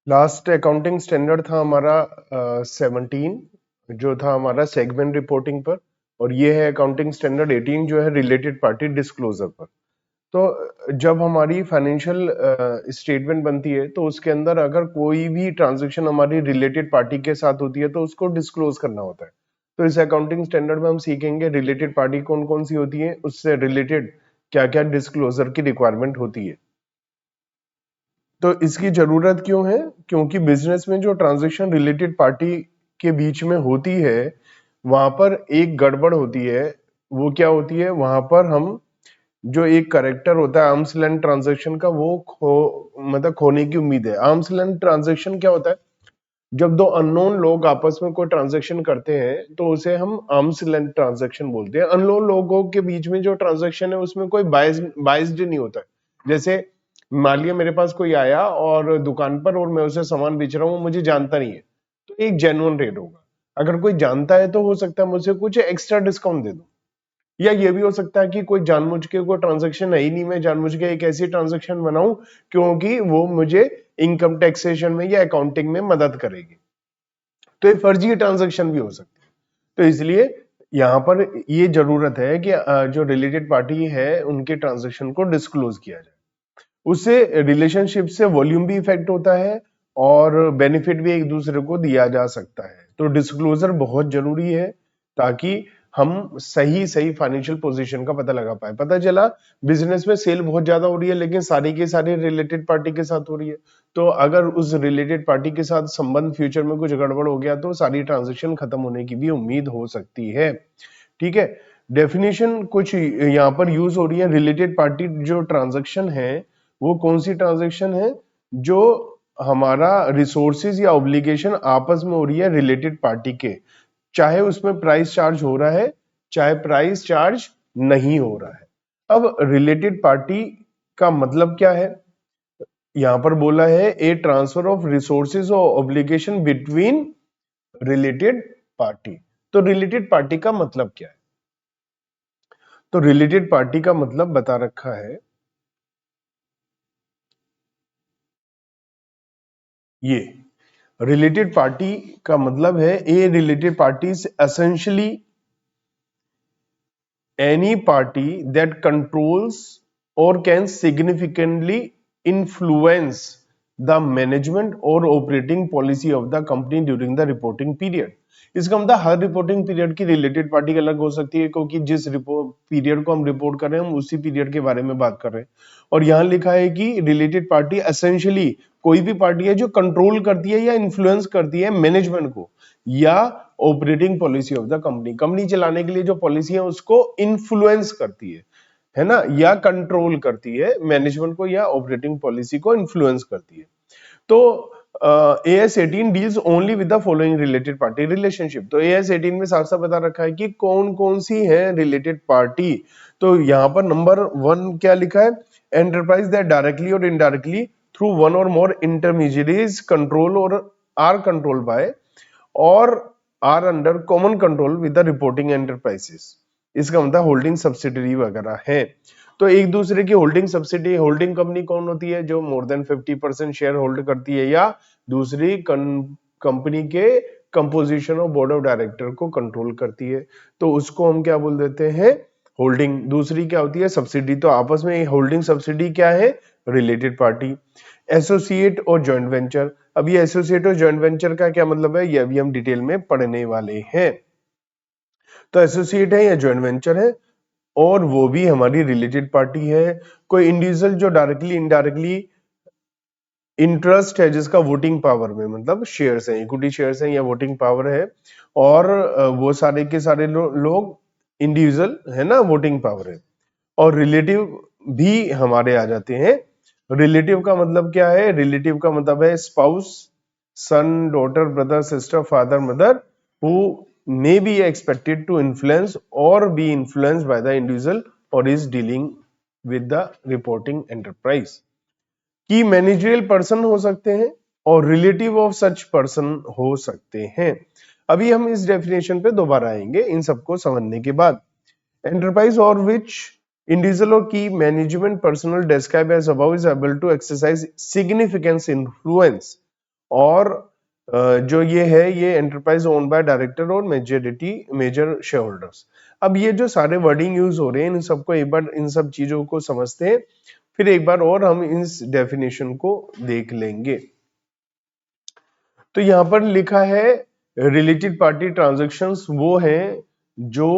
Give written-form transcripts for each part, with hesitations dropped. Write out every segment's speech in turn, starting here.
Last accounting standard था हमारा 17, जो था हमारा सेगमेंट रिपोर्टिंग पर, और ये है अकाउंटिंग स्टैंडर्ड 18 जो है रिलेटेड पार्टी डिस्क्लोजर पर। तो जब हमारी फाइनेंशियल स्टेटमेंट बनती है तो उसके अंदर अगर कोई भी ट्रांजैक्शन हमारी रिलेटेड पार्टी के साथ होती है तो उसको डिस्क्लोज करना होता है। तो इस अकाउंटिंग स्टैंडर्ड में हम सीखेंगे रिलेटेड पार्टी कौन कौन सी होती है, उससे रिलेटेड क्या क्या डिस्क्लोजर की रिक्वायरमेंट होती है। तो इसकी जरूरत क्यों है? क्योंकि बिजनेस में जो ट्रांजैक्शन रिलेटेड पार्टी के बीच में होती है वहां पर एक गड़बड़ होती है। वो क्या होती है? वहां पर हम जो एक करेक्टर होता है आर्म्स लेंथ ट्रांजैक्शन का, वो मतलब खोने की उम्मीद है। आर्म्स लेंथ ट्रांजैक्शन क्या होता है? जब दो अननोन लोग आपस में कोई ट्रांजैक्शन करते हैं तो उसे हम आर्म्स लेंथ ट्रांजैक्शन बोलते हैं। अननोन लोगों के बीच में जो ट्रांजैक्शन है उसमें कोई बाइस्ड नहीं होता है। जैसे मान लिया मेरे पास कोई आया और दुकान पर, और मैं उसे सामान बेच रहा हूँ, मुझे जानता नहीं है, तो एक जेन्युइन रेट होगा। अगर कोई जानता है तो हो सकता है मुझसे कुछ एक्स्ट्रा डिस्काउंट दे दो, या ये भी हो सकता है कि कोई जानबूझ के कोई ट्रांजैक्शन है ही नहीं, मैं जानबूझ के एक ऐसी ट्रांजैक्शन बनाऊं क्योंकि वो मुझे इनकम टैक्सेशन में या अकाउंटिंग में मदद करेगी। तो ये फर्जी ट्रांजैक्शन भी हो सकती है। तो इसलिए यहाँ पर ये जरूरत है कि जो रिलेटेड पार्टी है उनके ट्रांजैक्शन को डिस्क्लोज किया जाए। उससे रिलेशनशिप से वॉल्यूम भी इफेक्ट होता है और बेनिफिट भी एक दूसरे को दिया जा सकता है। तो डिस्क्लोजर बहुत जरूरी है ताकि हम सही सही फाइनेंशियल पोजीशन का पता लगा पाए। पता चला बिजनेस में सेल बहुत ज्यादा हो रही है लेकिन सारी की सारी रिलेटेड पार्टी के साथ हो रही है, तो अगर उस रिलेटेड पार्टी के साथ संबंध फ्यूचर में कुछ गड़बड़ हो गया तो सारी ट्रांजेक्शन खत्म होने की भी उम्मीद हो सकती है। ठीक है, डेफिनेशन कुछ यहाँ पर यूज हो रही है। रिलेटेड पार्टी जो ट्रांजेक्शन है वो कौन सी ट्रांजेक्शन है? जो हमारा रिसोर्सेज या ऑब्लिगेशन आपस में हो रही है रिलेटेड पार्टी के, चाहे उसमें प्राइस चार्ज हो रहा है चाहे प्राइस चार्ज नहीं हो रहा है। अब रिलेटेड पार्टी का मतलब क्या है? यहां पर बोला है ए ट्रांसफर ऑफ रिसोर्सेज और ऑब्लिगेशन बिटवीन रिलेटेड पार्टी। तो रिलेटेड पार्टी का मतलब क्या है? तो रिलेटेड पार्टी का मतलब बता रखा है ये। रिलेटेड पार्टी का मतलब है A related parties essentially any party that controls or can significantly influence the management or operating policy of the company during the reporting period। इसका मतलब हर रिपोर्टिंग पीरियड की रिलेटेड पार्टी अलग हो सकती है, क्योंकि जिस पीरियड को हम रिपोर्ट कर रहे हैं हम उसी पीरियड के बारे में बात कर रहे हैं। और यहां लिखा है कि रिलेटेड पार्टी एसेंशियली कोई भी पार्टी है जो कंट्रोल करती है या इन्फ्लुएंस करती है मैनेजमेंट को या operating policy of the company. Company चलाने के लिए जो पॉलिसी है उसको इन्फ्लुएंस करती है ना, या कंट्रोल करती है मैनेजमेंट को, या ऑपरेटिंग पॉलिसी को इन्फ्लुएंस करती है। तो AS18 deals only with the following related party relationship. तो AS18 में साफ साफ बता रखा है कि कौन कौन सी है रिलेटेड पार्टी। तो यहाँ पर नंबर 1 क्या लिखा है? Enterprise that directly or indirectly through one or more intermediaries control or are control by or are under common control with the reporting enterprises. इसका मतलब होल्डिंग सब्सिडरी वगैरह है। तो एक दूसरे की होल्डिंग सब्सिडी, होल्डिंग कंपनी कौन होती है? जो मोर देन 50% शेयर होल्ड करती है या दूसरी कंपनी के composition of board of director को कंट्रोल करती है, तो उसको हम क्या बोल देते हैं? होल्डिंग। दूसरी क्या होती है? सब्सिडी। तो आपस में होल्डिंग सब्सिडी क्या है? Related party. एसोसिएट और जॉइंट वेंचर। अब ये एसोसिएट और जॉइंट वेंचर का क्या मतलब है, ये अभी हम डिटेल में पढ़ने वाले हैं। तो एसोसिएट है या जॉइंट वेंचर है और वो भी हमारी रिलेटेड पार्टी है। कोई इंडिविजुअल जो डायरेक्टली इनडायरेक्टली इंटरेस्ट है जिसका वोटिंग पावर में, मतलब शेयर्स हैं, इक्विटी शेयर्स हैं या वोटिंग पावर है, और वो सारे के सारे लोग इंडिविजुअल है ना, वोटिंग पावर है। और रिलेटिव भी हमारे आ जाते हैं। रिलेटिव का मतलब क्या है? रिलेटिव का मतलब है spouse, son, daughter, brother, sister, father, mother, who may be expected to influence or be influenced by the individual or is dealing with the reporting enterprise। की मैनेजरियल पर्सन हो सकते हैं और रिलेटिव ऑफ सच पर्सन हो सकते हैं। अभी हम इस डेफिनेशन पे दोबारा आएंगे इन सबको समझने के बाद। एंटरप्राइज और विच individual or key management personnel described as above is able to exercise significant influence और जो ये है ये एंटरप्राइज ओन बाय डायरेक्टर और मेजर शेयर होल्डर्स। अब ये जो सारे वर्डिंग यूज हो रहे हैं इन सबको एक बार इन सब चीजों को समझते हैं, फिर एक बार और हम इस डेफिनेशन को देख लेंगे। तो यहां पर लिखा है रिलेटेड पार्टी ट्रांजैक्शंस वो है जो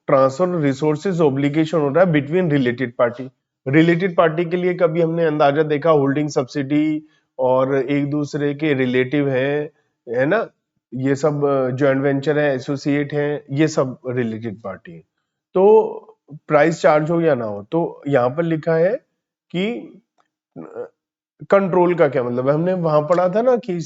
ट्रांसफर रिसोर्सेज ऑब्लिगेशन हो रहा है between related party. Related party के लिए कभी हमने अंदाजा देखा होल्डिंग सब्सिडी और एक दूसरे के रिलेटिव है ना, ये सब जॉइंट वेंचर है, एसोसिएट है, ये सब रिलेटेड पार्टी है। तो प्राइस चार्ज हो या ना हो, तो यहाँ पर लिखा है कि कंट्रोल का क्या मतलब है। हमने वहां पढ़ा था ना कि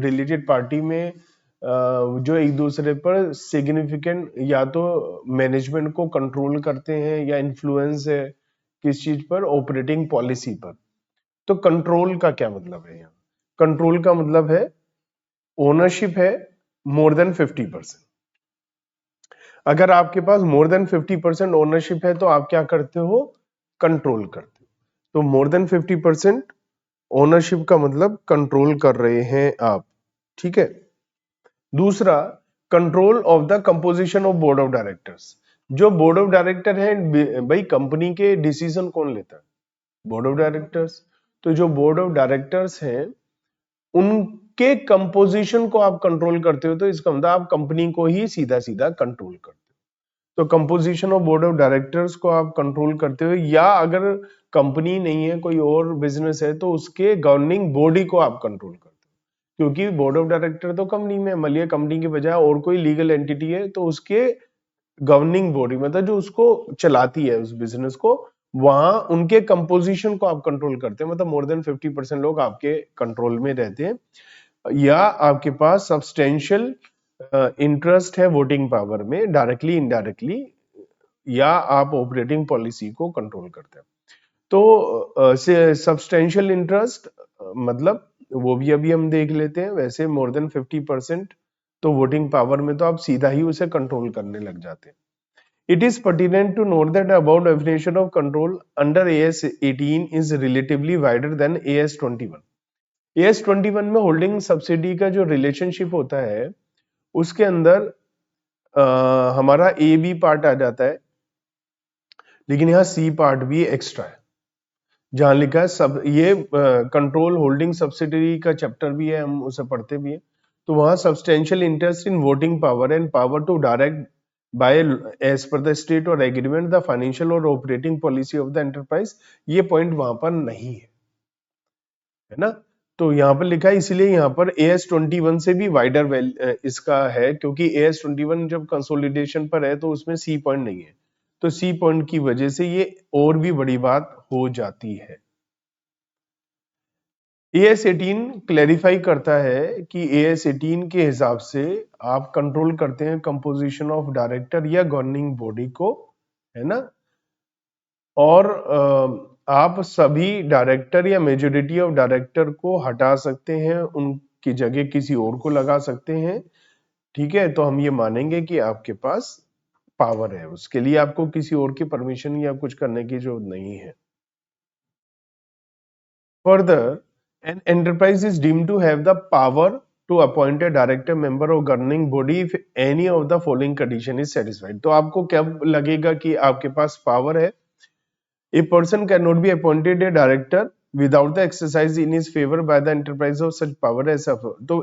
रिलेटेड पार्टी में जो एक दूसरे पर सिग्निफिकेंट या तो मैनेजमेंट को कंट्रोल करते हैं या इन्फ्लुएंस है किस चीज पर, ऑपरेटिंग पॉलिसी पर। तो कंट्रोल का क्या मतलब है यहाँ? कंट्रोल का मतलब है ओनरशिप है मोर देन 50%। अगर आपके पास मोर देन 50% ओनरशिप है तो आप क्या करते हो? कंट्रोल करते हो। तो मोर देन 50% ओनरशिप का मतलब कंट्रोल कर रहे हैं आप, ठीक है। दूसरा, control of the composition of board of directors. जो बोर्ड ऑफ डायरेक्टर है भाई, कंपनी के डिसीजन कौन लेता है? Board of directors. तो जो बोर्ड ऑफ डायरेक्टर्स हैं उनके कंपोजिशन को आप कंट्रोल करते हो, तो इसका मतलब आप कंपनी को ही सीधा सीधा कंट्रोल करते हो। तो composition of board of directors को आप कंट्रोल करते हो, या अगर कंपनी नहीं है कोई और बिजनेस है तो उसके गवर्निंग बॉडी को आप कंट्रोल करते हो। क्योंकि बोर्ड ऑफ डायरेक्टर तो कंपनी में, मान लिया कंपनी के बजाय और कोई लीगल एंटिटी है तो उसके गवर्निंग बॉडी मतलब जो उसको चलाती है उस बिजनेस को, वहां उनके कंपोजिशन को आप कंट्रोल करते हैं। मतलब मोर देन 50% लोग आपके कंट्रोल में रहते हैं, या आपके पास सब्सटेंशियल इंटरेस्ट है वोटिंग पावर में, डायरेक्टली इनडायरेक्टली, या आप ऑपरेटिंग पॉलिसी को कंट्रोल करते हैं। तो सब्सटेंशियल इंटरेस्ट मतलब वो भी अभी हम देख लेते हैं। वैसे मोर देन 50% तो वोटिंग पावर में तो आप सीधा ही उसे कंट्रोल करने लग जाते हैं। It is pertinent to note that above definition of control under AS 18 is relatively wider than AS 21। AS 21 में होल्डिंग सब्सिडी का जो रिलेशनशिप होता है उसके अंदर हमारा ए बी पार्ट आ जाता है, लेकिन यहाँ सी पार्ट भी एक्स्ट्रा है। जहां लिखा है सब, ये कंट्रोल होल्डिंग सब्सिडरी का चैप्टर भी है, हम उसे पढ़ते भी है। तो वहां substantial interest in voting power and power to direct by as per the state or agreement the financial or operating policy of the enterprise, ये पॉइंट वहां पर नहीं है ना। तो यहाँ पर लिखा है, इसलिए यहाँ पर AS 21 से भी वाइडर इसका है, क्योंकि AS 21 जब कंसोलिडेशन पर है तो उसमें सी पॉइंट नहीं है। तो सी पॉइंट की वजह से ये और भी बड़ी बात हो जाती है। AS 18 क्लैरिफाई करता है कि AS 18 के हिसाब से आप कंट्रोल करते हैं कंपोजिशन ऑफ डायरेक्टर या गवर्निंग बॉडी को, है ना। और आप सभी डायरेक्टर या मेजोरिटी ऑफ डायरेक्टर को हटा सकते हैं, उनकी जगह किसी और को लगा सकते हैं, ठीक है। तो हम ये मानेंगे कि आपके पास पावर है, उसके लिए आपको किसी और की परमिशन या कुछ करने की जरूरत नहीं है। Further, an enterprise is deemed to have the power to appoint a director, member or governing body if any of the following condition is satisfied। तो आपको क्या लगेगा कि आपके पास पावर है? A person cannot be appointed a director without the exercise in his favor by the enterprise of such power as तो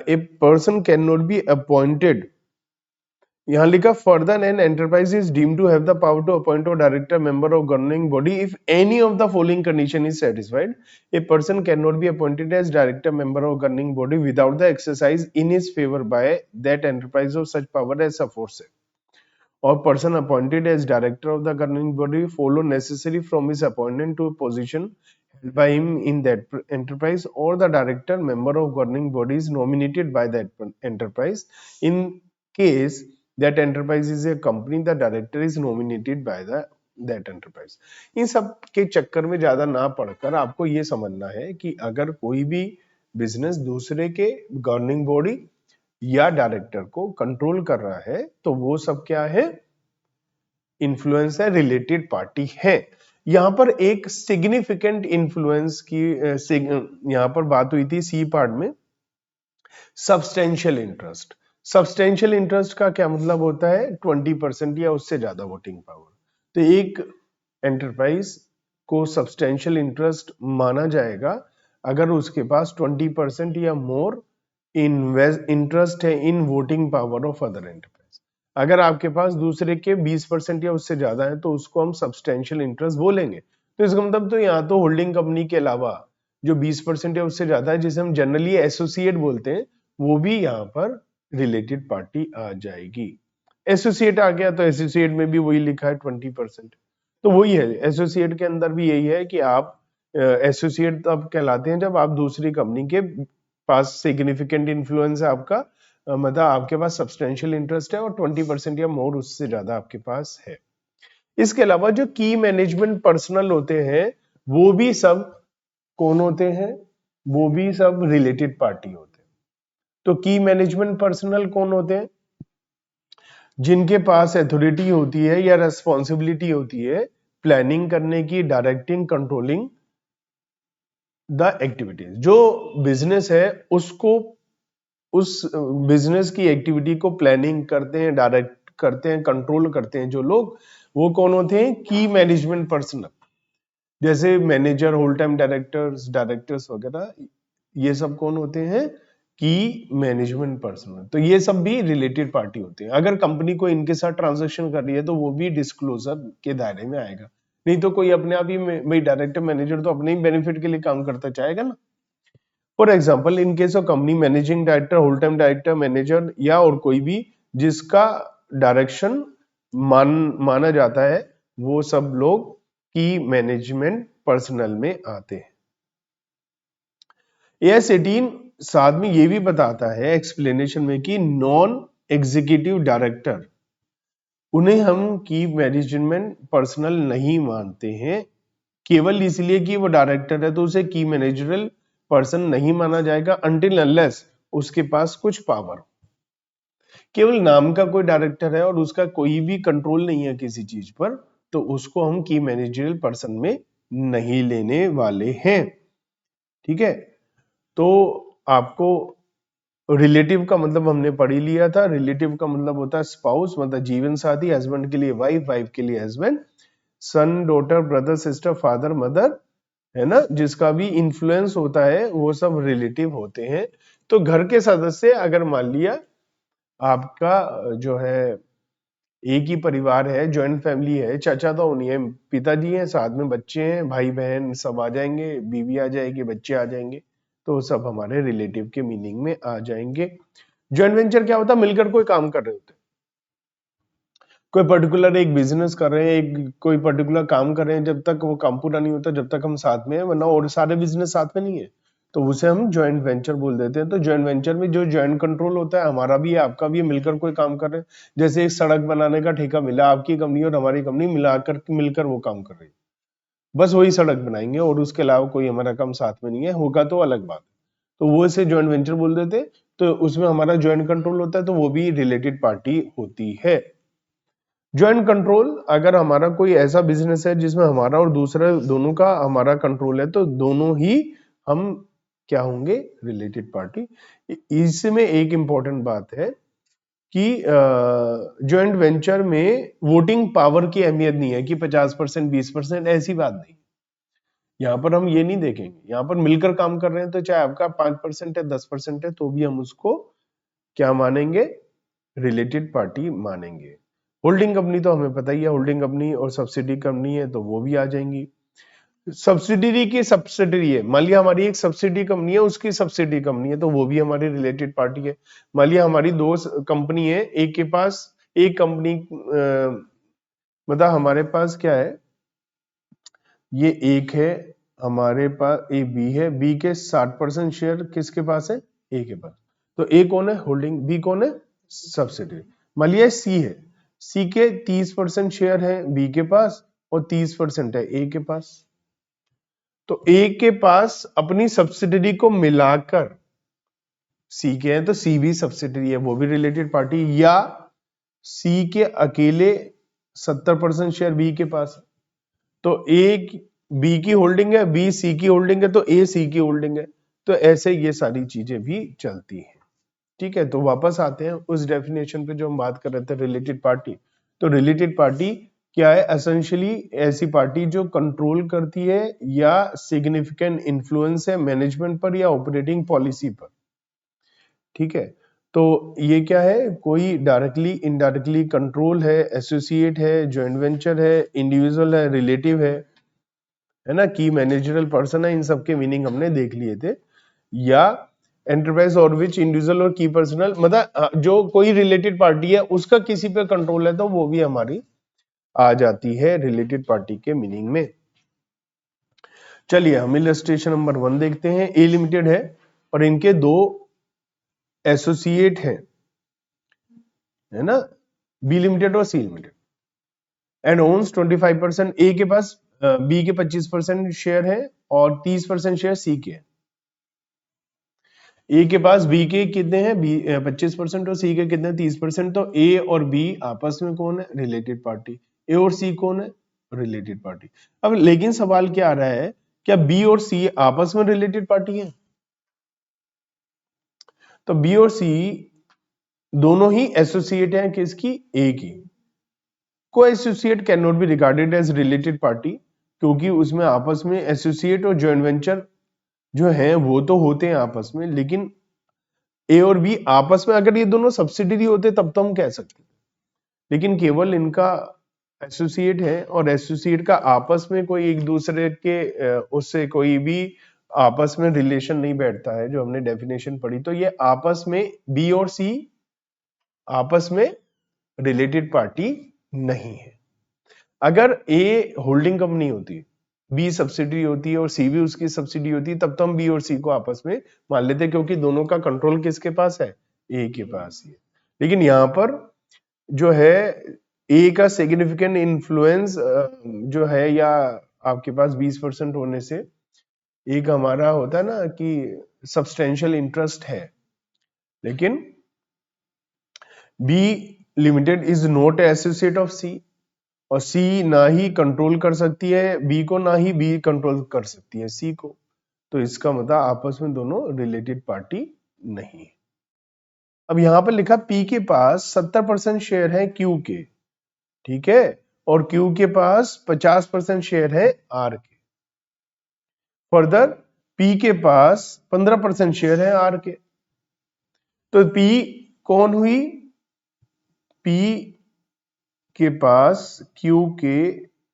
a person cannot be appointed, यहाँ लिखा further an enterprise is deemed to have the power to appoint a director, member of governing body if any of the following condition is satisfied. A person can not be appointed as director, member of governing body without the exercise in his favour by that enterprise of such power as aforesaid, or person appointed as director of the governing body follow necessary from his appointment to a position held by him in that enterprise, or the director, member of governing body is nominated by that enterprise। In case that enterprise is a company, the director is nominated by that enterprise। इन सब के चक्कर में ज्यादा ना पढ़कर आपको ये समझना है कि अगर कोई भी बिजनेस दूसरे के गवर्निंग बॉडी या डायरेक्टर को कंट्रोल कर रहा है तो वो सब क्या है? इन्फ्लुएंस है, रिलेटेड पार्टी है। यहाँ पर एक सिग्निफिकेंट इन्फ्लुएंस की यहाँ पर बात हुई थी सी पार्ट में, सब्सटेंशियल इंटरेस्ट। सब्सटेंशियल इंटरेस्ट का क्या मतलब होता है? 20% या उससे ज्यादा वोटिंग पावर। तो एक एंटरप्राइज को सब्सटेंशियल इंटरेस्ट माना जाएगा अगर उसके पास 20% या मोर इंटरेस्ट है इन voting power of other enterprise. अगर आपके पास दूसरे के 20% या उससे ज्यादा है तो उसको हम सब्सटेंशियल इंटरेस्ट बोलेंगे। तो इसका मतलब तो यहाँ तो होल्डिंग कंपनी के अलावा जो 20% या उससे ज्यादा है, जिसे हम जनरली एसोसिएट बोलते हैं, वो भी यहाँ पर रिलेटेड पार्टी आ जाएगी। एसोसिएट आ गया तो एसोसिएट में भी वही लिखा है 20%। तो वही है, एसोसिएट के अंदर भी यही है कि आप एसोसिएट तब कहलाते हैं जब आप दूसरी कंपनी के पास सिग्निफिकेंट इन्फ्लुएंस है आपका, मतलब आपके पास सब्सटेंशियल इंटरेस्ट है और 20% या मोर उससे ज्यादा आपके पास है। इसके अलावा जो की मैनेजमेंट पर्सनल होते हैं वो भी सब कौन होते हैं? वो भी सब रिलेटेड पार्टी होते हैं। तो की मैनेजमेंट पर्सनल कौन होते हैं? जिनके पास अथॉरिटी होती है या रेस्पॉन्सिबिलिटी होती है प्लानिंग करने की, डायरेक्टिंग, कंट्रोलिंग द एक्टिविटीज। जो बिजनेस है उसको, उस बिजनेस की एक्टिविटी को प्लानिंग करते हैं, डायरेक्ट करते हैं, कंट्रोल करते हैं जो लोग, वो कौन होते हैं? की मैनेजमेंट पर्सनल। जैसे manager, whole time directors, directors वगैरह, ये सब कौन होते हैं? की मैनेजमेंट पर्सनल। तो ये सब भी रिलेटेड पार्टी होते हैं। अगर कंपनी को इनके साथ ट्रांजैक्शन कर रही है तो वो भी डिस्क्लोजर के दायरे में आएगा। नहीं तो कोई अपने आप ही भाई डायरेक्टर मैनेजर तो अपने ही बेनिफिट के लिए काम करता चाहेगा ना। For example, in case of company, managing director, whole time director, manager या और कोई भी जिसका डायरेक्शन माना जाता है, वो सब लोग की मैनेजमेंट पर्सनल में आते हैं। एएस 18 साथ में ये भी बताता है एक्सप्लेनेशन में कि नॉन एग्जीक्यूटिव डायरेक्टर, उन्हें हम की मैनेजमेंट पर्सनल नहीं मानते हैं। केवल इसलिए कि वो डायरेक्टर है तो उसे की मैनेजरल पर्सन नहीं माना जाएगा अनटिल अनलेस उसके पास कुछ पावर। केवल नाम का कोई डायरेक्टर है और उसका कोई भी कंट्रोल नहीं है किसी चीज पर, तो उसको हम की मैनेजरल पर्सन में नहीं लेने वाले हैं। ठीक है, तो आपको रिलेटिव का मतलब हमने पढ़ ही लिया था। रिलेटिव का मतलब होता है स्पाउस, मतलब जीवन साथी। हस्बैंड के लिए वाइफ, वाइफ के लिए husband, son, daughter, brother, sister, father, mother, है ना, जिसका भी इन्फ्लुएंस होता है वो सब रिलेटिव होते हैं। तो घर के सदस्य, अगर मान लिया आपका जो है एक ही परिवार है, ज्वाइंट फैमिली है, चाचा तो नहीं है, पिताजी हैं, साथ में बच्चे हैं, भाई बहन सब आ जाएंगे, बीवी आ जाएगी, बच्चे आ जाएंगे, तो सब हमारे रिलेटिव के मीनिंग में आ जाएंगे। ज्वाइंट वेंचर क्या होता है? मिलकर कोई काम कर रहे होते हैं, कोई पर्टिकुलर एक बिजनेस कर रहे हैं, एक कोई पर्टिकुलर काम कर रहे हैं, जब तक वो काम पूरा नहीं होता जब तक हम साथ में हैं, वरना और सारे बिजनेस साथ में नहीं है, तो उसे हम ज्वाइंट वेंचर बोल देते हैं। तो ज्वाइंट वेंचर में जो ज्वाइंट कंट्रोल होता है, हमारा भी है आपका भी है, मिलकर कोई काम कर रहे हैं। जैसे एक सड़क बनाने का ठेका मिला, आपकी कंपनी और हमारी कंपनी मिलकर वो काम कर रही है, बस वही सड़क बनाएंगे और उसके अलावा कोई हमारा काम साथ में नहीं है, होगा तो अलग बात, तो वो इसे ज्वाइंट वेंचर बोल देते हैं। तो उसमें हमारा ज्वाइंट कंट्रोल होता है, तो वो भी रिलेटेड पार्टी होती है। ज्वाइंट कंट्रोल, अगर हमारा कोई ऐसा बिजनेस है जिसमें हमारा और दूसरा दोनों का हमारा कंट्रोल है, तो दोनों ही हम क्या होंगे? Related party. इसमें एक इंपॉर्टेंट बात है कि ज्वाइंट वेंचर में वोटिंग पावर की अहमियत नहीं है कि 50%, 20%, ऐसी बात नहीं। यहाँ पर हम ये नहीं देखेंगे, यहाँ पर मिलकर काम कर रहे हैं, तो चाहे आपका 5% है, 10% है, तो भी हम उसको क्या मानेंगे? रिलेटेड पार्टी मानेंगे। होल्डिंग कंपनी तो हमें पता ही है, होल्डिंग कंपनी और सब्सिडी कंपनी है, तो वो भी आ जाएंगी। सब्सिडरी की सब्सिडरी है, मान लिया हमारी एक सब्सिडी कंपनी है, उसकी सब्सिडी कंपनी है, तो वो भी हमारी रिलेटेड पार्टी है। मान लिया हमारी दो कंपनी है, एक के पास एक कंपनी, मतलब हमारे पास क्या है, ये एक है हमारे पास, ए बी है, बी के 60% शेयर किसके पास है? ए के पास। तो ए कौन है? होल्डिंग। बी कौन है? सब्सिडी। मान लिया सी है, सी के 30% शेयर है बी के पास और 30% है ए के पास। तो ए के पास अपनी सब्सिडरी को मिलाकर सी के हैं, तो सी भी सब्सिडरी है, वो भी रिलेटेड पार्टी। या सी के अकेले 70% शेयर बी के पास है, तो ए बी की होल्डिंग है, बी सी की होल्डिंग है, तो ए सी की होल्डिंग है। तो ऐसे ये सारी चीजें भी चलती हैं। ठीक है, तो वापस आते हैं उस डेफिनेशन पे जो हम बात कर रहे थे, रिलेटेड पार्टी। तो रिलेटेड पार्टी क्या है? एसेंशियली ऐसी पार्टी जो कंट्रोल करती है या सिग्निफिकेंट इन्फ्लुएंस है मैनेजमेंट पर या ऑपरेटिंग पॉलिसी पर। ठीक है, तो ये क्या है? कोई डायरेक्टली इनडायरेक्टली कंट्रोल है, एसोसिएट है, जॉइंट वेंचर है, इंडिविजुअल है, रिलेटिव है ना, की मैनेजरल पर्सन है। इन सब के मीनिंग हमने देख लिए थे। या एंटरप्राइज और विच इंडिविजुअल और की पर्सनल, मतलब जो कोई रिलेटेड पार्टी है उसका किसी पे कंट्रोल है, तो वो भी हमारी आ जाती है रिलेटेड पार्टी के मीनिंग में। चलिए हम इलस्ट्रेशन नंबर 1 देखते हैं। ए लिमिटेड है और इनके 2 एसोसिएट है ना, बी लिमिटेड और सी लिमिटेड, एंड ओन्स 25%। ए के पास बी के 25% शेयर है और 30% शेयर सी के है। ए के पास बी के कितने हैं? बी 25% और सी के कितने? 30%। तो ए और बी आपस में कौन है? Related party. ए और सी कौन है? Related party. अब लेकिन सवाल क्या आ रहा है, क्या बी और सी आपस में रिलेटेड पार्टी है? तो बी और सी दोनों ही एसोसिएट हैं किसकी? ए की। को associate can not be regarded age related party, क्योंकि उसमें आपस में एसोसिएट और जॉइंट वेंचर जो है वो तो होते हैं आपस में, लेकिन ए और बी आपस में अगर ये दोनों सब्सिडरी होते तब तो हम कह सकते, लेकिन केवल इनका एसोसिएट है और एसोसिएट का आपस में कोई एक दूसरे के उससे कोई भी आपस में रिलेशन नहीं बैठता है, जो हमने डेफिनेशन पढ़ी। तो ये आपस में बी और सी आपस में रिलेटेड पार्टी नहीं है। अगर ए होल्डिंग कंपनी होती, बी सब्सिडी होती है और सी भी उसकी सब्सिडी होती है, तब तो हम बी और सी को आपस में मान लेते, क्योंकि दोनों का कंट्रोल किसके पास है? ए के पास ही है। लेकिन यहां पर जो है ए का सिग्निफिकेंट इन्फ्लुएंस जो है, या आपके पास 20% होने से एक हमारा होता है ना कि सब्सटेंशियल इंटरेस्ट है, लेकिन B limited is not associate of C, और सी ना ही कंट्रोल कर सकती है बी को, ना ही बी कंट्रोल कर सकती है सी को। तो इसका मतलब आपस में दोनों रिलेटेड पार्टी नहीं है। अब यहां पर लिखा पी के पास 70% शेयर है क्यू के, ठीक है, और क्यू के पास 50% शेयर है आर के। फर्दर पी के पास 15% शेयर है आर के। तो पी कौन हुई? पी के पास क्यू के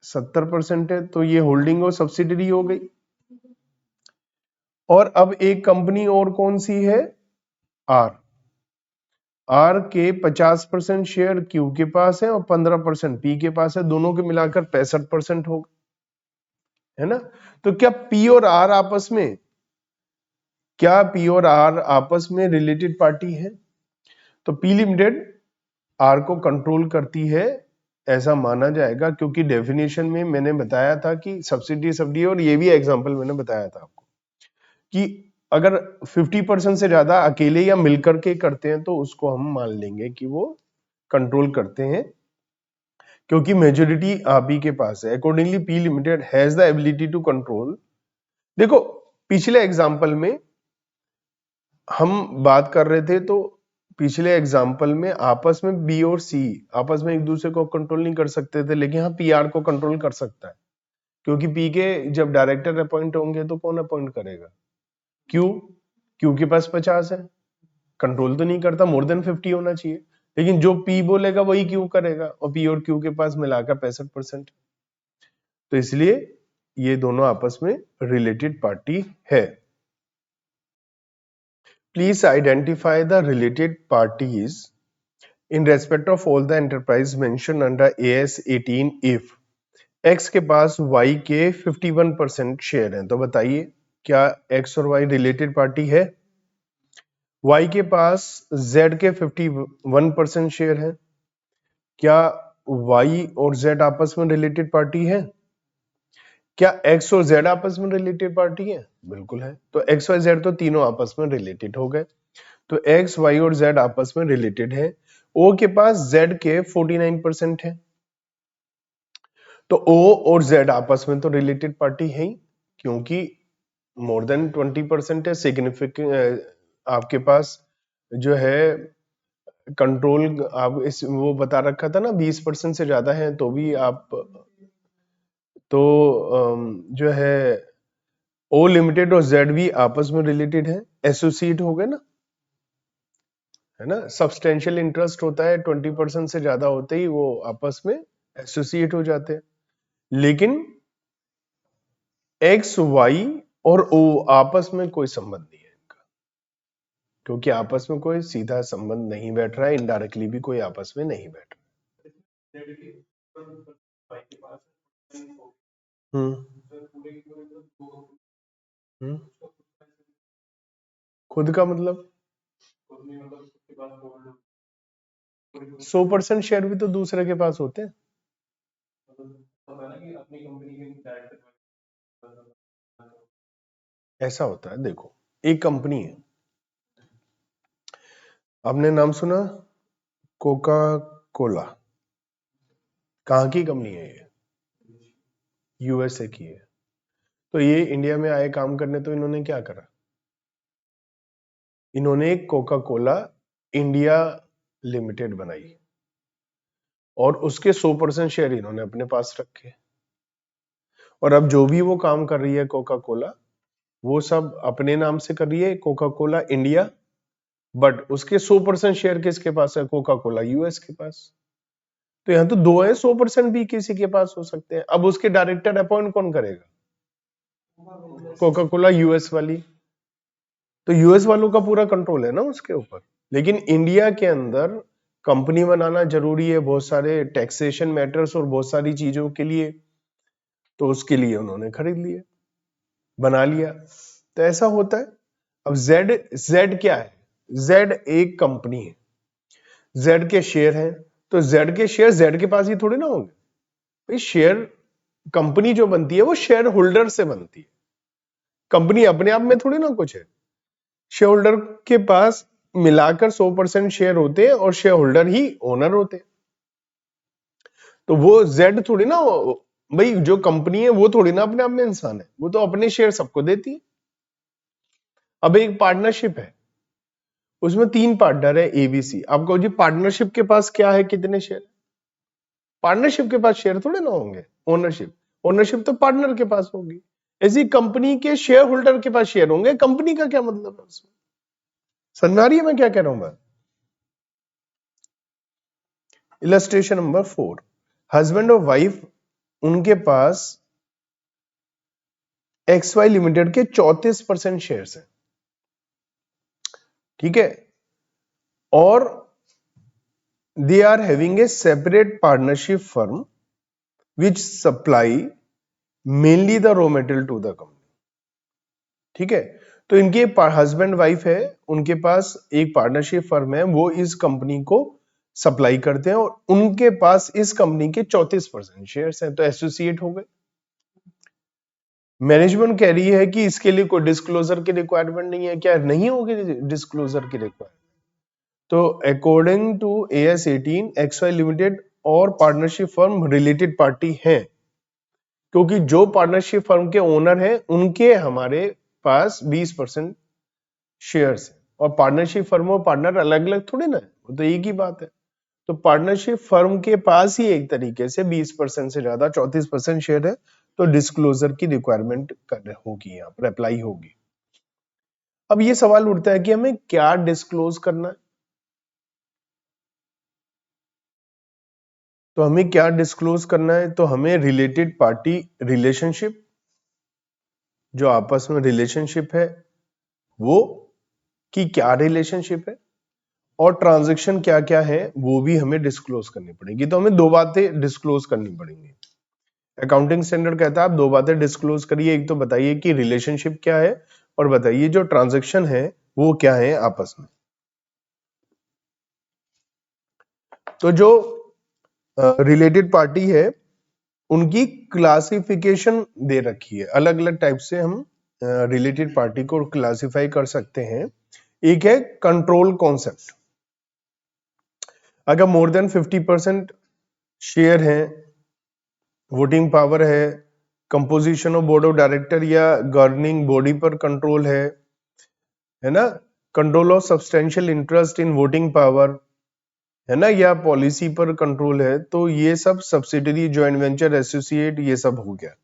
70% है, तो ये होल्डिंग और सब्सिडरी हो गई। और अब एक कंपनी और कौन सी है? आर। आर के 50% शेयर क्यू के पास है और 15% पी के पास है, दोनों के मिलाकर 65% हो गए, है ना। तो क्या पी और आर आपस में, क्या पी और आर आपस में रिलेटेड पार्टी है? तो पी लिमिटेड आर को कंट्रोल करती है ऐसा माना जाएगा, क्योंकि डेफिनेशन में मैंने बताया था कि सब्सिडी सब्सिडी, और ये भी एग्जांपल मैंने बताया था आपको कि अगर 50% से ज्यादा अकेले या मिलकर के करते हैं तो उसको हम मान लेंगे कि वो कंट्रोल करते हैं, क्योंकि मेजोरिटी आप ही के पास है। Accordingly P limited has the ability to control. देखो पिछले एग्जाम्पल में हम बात कर रहे थे, तो पिछले एग्जाम्पल में आपस में बी और सी आपस में एक दूसरे को कंट्रोल नहीं कर सकते थे, लेकिन हाँ पी आर को कंट्रोल कर सकता है, क्योंकि पी के जब डायरेक्टर अपॉइंट होंगे तो कौन अपॉइंट करेगा? क्यू। क्यू के पास 50 है, कंट्रोल तो नहीं करता, मोर देन 50 होना चाहिए, लेकिन जो पी बोलेगा वही क्यू करेगा, और पी और क्यू के पास मिलाकर 65%। तो इसलिए ये दोनों आपस में रिलेटेड पार्टी है। Please identify the related parties in respect of all the enterprise mentioned under AS 18 if X के पास Y के 51% शेयर हैं। तो बताइए क्या X और Y रिलेटेड पार्टी है? Y के पास Z के 51% शेयर है, क्या Y और Z आपस में रिलेटेड पार्टी है? क्या X और Z आपस में रिलेटेड पार्टी है? बिल्कुल है। तो X Y Z तो तीनों आपस में रिलेटेड हो गए, तो X Y और Z आपस में रिलेटेड है। O के पास Z के 49% है, तो O और Z आपस में तो रिलेटेड पार्टी है ही, क्योंकि मोर देन 20% है। सिग्निफिकेंट आपके पास जो है कंट्रोल, आप इस वो बता रखा था ना 20% से ज्यादा है तो भी आप, तो जो है O लिमिटेड और Z भी आपस में रिलेटेड है, एसोसिएट हो गए ना, है ना। सब्सटेंशियल इंटरेस्ट होता है 20% से ज्यादा होते ही वो आपस में एसोसिएट हो जाते हैं। लेकिन X, Y और O आपस में कोई संबंध नहीं है इनका, क्योंकि आपस में कोई सीधा संबंध नहीं बैठ रहा है, इनडायरेक्टली भी कोई आपस में नहीं बैठ रहा। खुद का मतलब 100% शेयर भी तो दूसरे के पास होते हैं। ऐसा होता है, देखो एक कंपनी है, आपने नाम सुना कोका कोला, कहाँ की कंपनी है ये? यूएसए की है। तो ये इंडिया में आए काम करने, तो इन्होंने क्या करा, इन्होंने कोका कोला इंडिया लिमिटेड बनाई और उसके 100% शेयर इन्होंने अपने पास रखे। और अब जो भी वो काम कर रही है कोका कोला, वो सब अपने नाम से कर रही है, कोका कोला इंडिया, बट उसके 100% शेयर किसके पास है, कोका कोला यूएस के पास। तो यहां तो दो है, 100% भी किसी के पास हो सकते हैं। अब उसके डायरेक्टर अपॉइंट कौन करेगा, कोका कोला यूएस वाली। तो यूएस वालों का पूरा कंट्रोल है ना उसके ऊपर। लेकिन इंडिया के अंदर कंपनी बनाना जरूरी है, बहुत सारे टैक्सेशन मैटर्स और बहुत सारी चीजों के लिए, तो उसके लिए उन्होंने खरीद लिया, बना लिया। तो ऐसा होता है। अब जेड क्या है, जेड एक कंपनी है, जेड के शेयर हैं, तो जेड के शेयर जेड के पास ही थोड़ी ना होंगे भाई। शेयर कंपनी जो बनती है वो शेयर होल्डर से बनती है, कंपनी अपने आप में थोड़ी ना कुछ है। शेयर होल्डर के पास मिलाकर 100% शेयर होते हैं और शेयर होल्डर ही ओनर होते हैं। तो वो जेड थोड़ी ना, भाई जो कंपनी है वो थोड़ी ना अपने आप में इंसान है, वो तो अपने शेयर सबको देती है। अब एक पार्टनरशिप है, उसमें 3 पार्टनर है एबीसी। आप कहो जी पार्टनरशिप के पास क्या है, कितने शेयर? पार्टनरशिप के पास शेयर थोड़े ना होंगे, ओनरशिप, ओनरशिप तो पार्टनर के पास होगी। ऐसी कंपनी के शेयर होल्डर के पास शेयर होंगे, कंपनी का क्या मतलब है उसमें? समझ आ रही है मैं क्या कह रहा हूं? मैं इलस्ट्रेशन नंबर 4, हस्बैंड और वाइफ, उनके पास एक्स वाई लिमिटेड के 34% शेयर्स हैं, ठीक है, और they are having a separate partnership firm which supply mainly the raw material to the company, ठीक है। तो इनके हस्बैंड वाइफ है, उनके पास एक पार्टनरशिप फर्म है, वो इस कंपनी को सप्लाई करते हैं और उनके पास इस कंपनी के 34% शेयर्स हैं, तो एसोसिएट हो गए। मैनेजमेंट कह रही है कि इसके लिए कोई डिस्क्लोजर की रिक्वायरमेंट नहीं है, क्या नहीं होगी डिस्क्लोजर की रिक्वायरमेंट? तो according to AS 18 XY limited और पार्टनरशिप फर्म रिलेटेड पार्टी है, क्योंकि जो पार्टनरशिप फर्म के ओनर हैं उनके हमारे पास 20% शेयर्स है, और पार्टनरशिप फर्म और पार्टनर अलग अलग थोड़ी ना है, वो तो एक ही बात है। तो पार्टनरशिप फर्म के पास ही एक तरीके से 20% से ज्यादा 34% शेयर है, तो डिस्क्लोजर की रिक्वायरमेंट होगी, यहाँ पर अप्लाई होगी। अब ये सवाल उठता है कि हमें क्या डिस्क्लोज करना है, तो हमें क्या डिस्क्लोज करना है, तो हमें रिलेटेड पार्टी रिलेशनशिप, जो आपस में रिलेशनशिप है वो कि क्या रिलेशनशिप है, और ट्रांजैक्शन क्या क्या है वो भी हमें डिस्क्लोज करनी पड़ेगी। तो हमें 2 बातें डिस्क्लोज करनी पड़ेंगी। अकाउंटिंग स्टैंडर्ड कहता है आप 2 बातें डिस्क्लोज करिए, एक तो बताइए कि रिलेशनशिप क्या है, और बताइए जो ट्रांजैक्शन है वो क्या है आपस में। तो जो रिलेटेड पार्टी है उनकी क्लासिफिकेशन दे रखी है, अलग अलग टाइप से हम रिलेटेड पार्टी को क्लासिफाई कर सकते हैं। एक है कंट्रोल कॉन्सेप्ट, अगर मोर देन 50% शेयर है वोटिंग पावर है, composition of board of director या गवर्निंग बॉडी पर कंट्रोल है ना, control of substantial interest in voting power है ना, या पॉलिसी पर कंट्रोल है, तो ये सब सब्सिडरी, ज्वाइंट वेंचर, एसोसिएट, ये सब हो गया।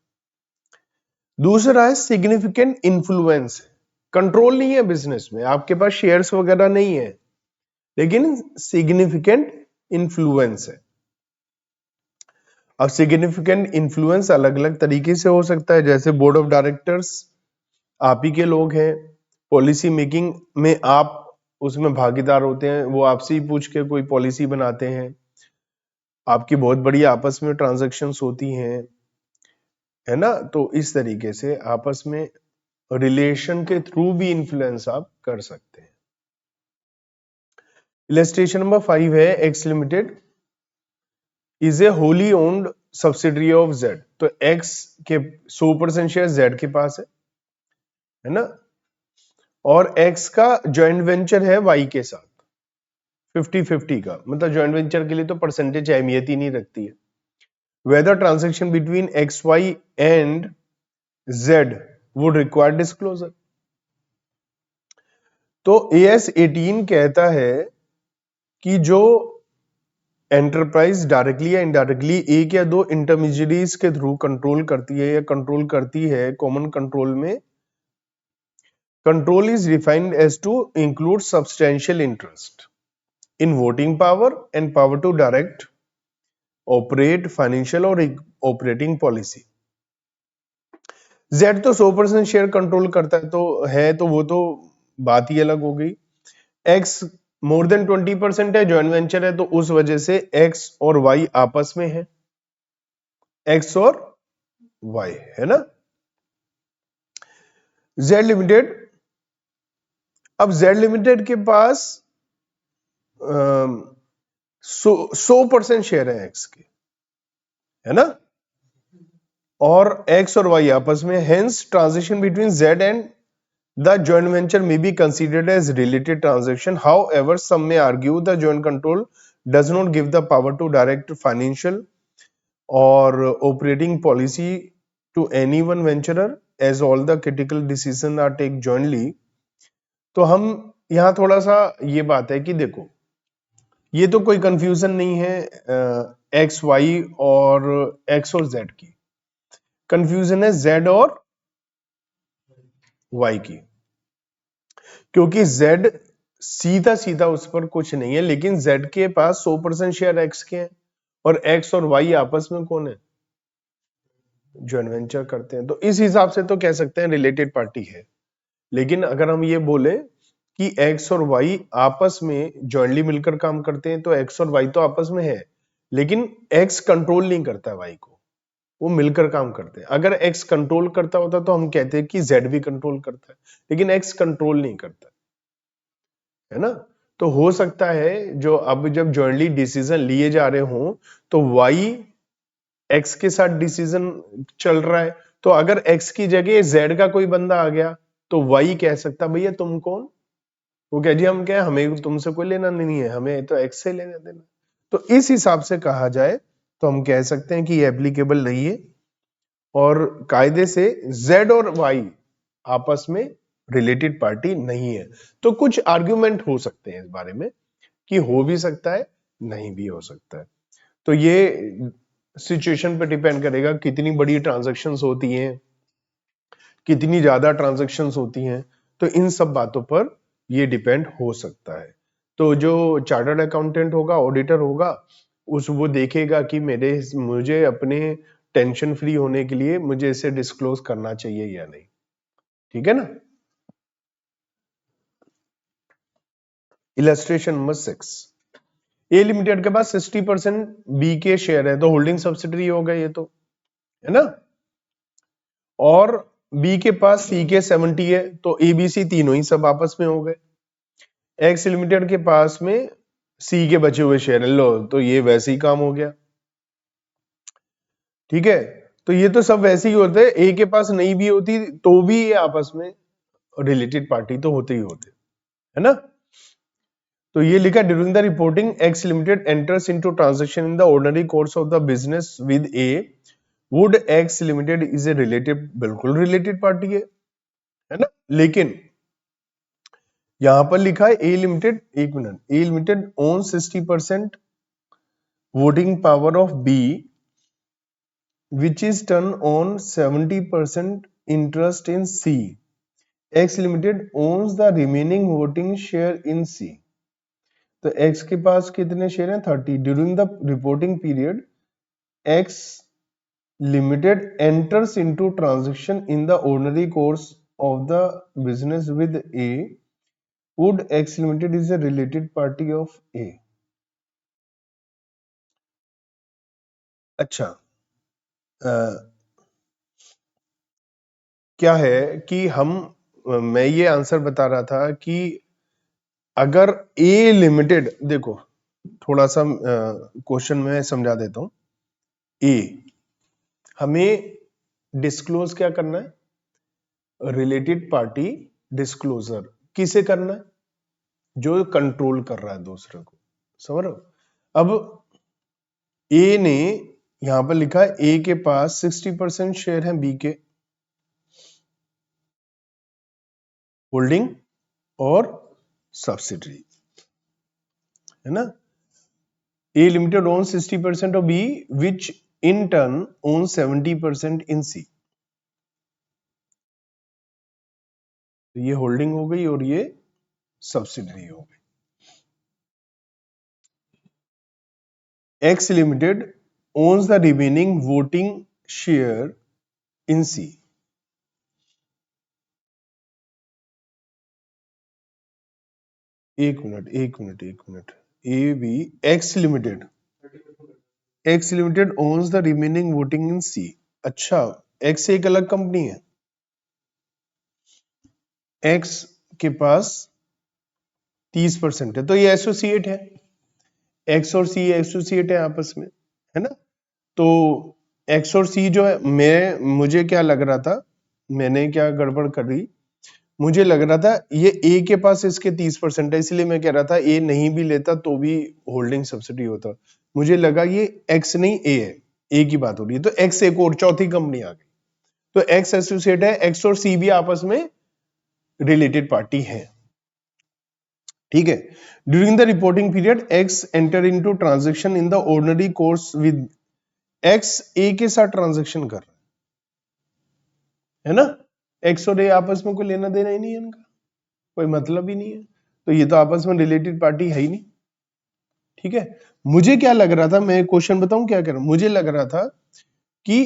दूसरा है सिग्निफिकेंट इन्फ्लुएंस। कंट्रोल नहीं है बिजनेस में, आपके पास शेयर्स वगैरह नहीं है, लेकिन सिग्निफिकेंट इन्फ्लुएंस है। अब सिग्निफिकेंट इन्फ्लुएंस अलग अलग तरीके से हो सकता है, जैसे बोर्ड ऑफ डायरेक्टर्स आप ही के लोग हैं, पॉलिसी मेकिंग में आप उसमें भागीदार होते हैं, वो आपसे ही पूछ के कोई पॉलिसी बनाते हैं, आपकी बहुत बड़ी आपस में ट्रांजैक्शंस होती हैं, है ना, तो इस तरीके से आपस में रिलेशन के थ्रू भी इन्फ्लुएंस आप कर सकते हैं। इलस्ट्रेशन नंबर 5 है, x limited is A wholly owned subsidiary of Z. तो एक्स के 100% शेयर जेड के पास है ना, और एक्स का ज्वाइंट वेंचर है वाई के साथ 50-50 का, मतलब ज्वाइंट वेंचर के लिए तो परसेंटेज अहमियत ही नहीं रखती है। Whether transaction between X Y and Z would require disclosure. तो AS 18 कहता है कि जो एंटरप्राइज डायरेक्टली या इनडायरेक्टली एक या दो इंटरमीडिएरीज के थ्रू कंट्रोल करती है या कंट्रोल करती है कॉमन कंट्रोल में, control is defined as to include substantial interest in voting power and power to direct operate financial or operating policy. Z तो 100% शेयर कंट्रोल करता है तो वो तो बात ही अलग हो गई। एक्स मोर देन 20% है, ज्वाइंट वेंचर है, तो उस वजह से एक्स और वाई आपस में है, एक्स और वाई, है ना। जेड लिमिटेड, अब जेड लिमिटेड के पास 100% शेयर है एक्स के, है ना, और एक्स और वाई आपस में, hence transaction between Z and the joint venture may be considered as related transaction. However, some may argue the joint control does not give the power to direct financial or operating policy to any one venturer, as all the critical decisions are taken jointly. तो हम यहाँ थोड़ा सा ये बात है कि देखो, ये तो कोई कंफ्यूजन नहीं है एक्स वाई और एक्स और जेड की, कंफ्यूजन है जेड और वाई की, क्योंकि Z सीधा सीधा उस पर कुछ नहीं है, लेकिन Z के पास 100% शेयर X के हैं, और X और Y आपस में कौन है, ज्वाइंट वेंचर करते हैं, तो इस हिसाब से तो कह सकते हैं रिलेटेड पार्टी है। लेकिन अगर हम ये बोले कि X और Y आपस में ज्वाइंटली मिलकर काम करते हैं, तो X और Y तो आपस में है, लेकिन X कंट्रोल नहीं करता है Y को, वो मिलकर काम करते हैं। अगर X कंट्रोल करता होता तो हम कहते हैं कि Z भी कंट्रोल करता है, लेकिन X कंट्रोल नहीं करता है ना। तो हो सकता है जो अब जब जॉइंटली डिसीजन लिए जा रहे हो तो वाई एक्स के साथ डिसीजन चल रहा है, तो अगर एक्स की जगह जेड का कोई बंदा आ गया तो वाई कह सकता भैया तुम कौन, वो कह जी हम क्या, हमें तुमसे कोई लेना नहीं है, हमें तो एक्स से लेना देना। तो इस हिसाब से कहा जाए तो हम कह सकते हैं कि ये एप्लीकेबल नहीं है, और कायदे से जेड और वाई आपस में रिलेटेड पार्टी नहीं है। तो कुछ आर्ग्यूमेंट हो सकते हैं इस बारे में कि हो भी सकता है, नहीं भी हो सकता है। तो ये सिचुएशन पे डिपेंड करेगा, कितनी बड़ी ट्रांजैक्शंस होती हैं, कितनी ज्यादा ट्रांजैक्शंस होती हैं, तो इन सब बातों पर ये डिपेंड हो सकता है। तो जो चार्टर्ड अकाउंटेंट होगा, ऑडिटर होगा, वो देखेगा कि मुझे अपने टेंशन फ्री होने के लिए मुझे इसे डिस्क्लोज करना चाहिए या नहीं, ठीक है ना। इलस्ट्रेशन नंबर 6, ए लिमिटेड के पास 60% बी के शेयर है, तो होल्डिंग सब्सिडरी हो गए ये तो, है ना, और बी के पास सी के 70 है, तो एबीसी तीनों ही सब आपस में हो गए। एक्स लिमिटेड के पास में सी के बचे हुए शेयर, लो तो ये वैसे ही काम हो गया, ठीक है। तो ये तो सब वैसे ही होते हैं, ए के पास नहीं भी होती तो भी ये आपस में रिलेटेड पार्टी तो होते ही होते, है ना। तो ये लिखा, during the reporting X limited enters into transaction in the ordinary course of the business with A would X limited is a related, बिल्कुल रिलेटेड पार्टी है ना। लेकिन यहां पर लिखा है ए लिमिटेड, एक minute, A limited own 60% voting power of B which is turn own 70% interest in C. X limited owns the remaining voting share in C. तो एक्स के पास कितने शेयर हैं? 30। During the reporting period x limited enters into transaction in the ordinary course of the business with A. Would X Limited is a related party of A. अच्छा, क्या है कि मैं ये आंसर बता रहा था कि अगर A लिमिटेड, देखो थोड़ा सा क्वेश्चन में समझा देता हूं। ए, हमें डिस्क्लोज क्या करना है? रिलेटेड पार्टी डिस्क्लोजर किसे करना है? जो कंट्रोल कर रहा है दूसरे को, समझ रहे हो। अब ए ने यहां पर लिखा है ए के पास 60% शेयर है बी के होल्डिंग और सब्सिडरी, है ना। A limited own 60% of B which in turn own 70% in C. ये होल्डिंग हो गई और ये सब्सिडरी हो गई। X limited owns the remaining voting share in C. एक minute, A B, X limited owns the remaining voting in C. अच्छा, X एक अलग कंपनी है, एक्स के पास 30% है, तो ये एसोसिएट है। एक्स और सी एसोसिएट है आपस में, है ना। तो एक्स और सी जो है, मुझे क्या लग रहा था, मैंने क्या गड़बड़ कर दी, मुझे लग रहा था ये ए के पास इसके 30% है, इसलिए मैं कह रहा था ए नहीं भी लेता तो भी होल्डिंग सब्सिडी होता। मुझे लगा ये एक्स नहीं ए है, ए की बात हो रही है। तो एक्स एक और चौथी कंपनी आ गई, तो एक्स एसोसिएट है, एक्स और सी भी आपस में रिलेटेड पार्टी है, ठीक है। During the reporting period X enter into transaction in the ordinary course with, X A के साथ ट्रांजैक्शन कर रहा है ना। एक्स और ए आपस में कोई लेना देना ही नहीं है, इनका कोई मतलब ही नहीं है, तो ये तो आपस में रिलेटेड पार्टी है ही नहीं, ठीक है। मुझे क्या लग रहा था, मैं क्वेश्चन बताऊं क्या कर रहा हूं, मुझे लग रहा था कि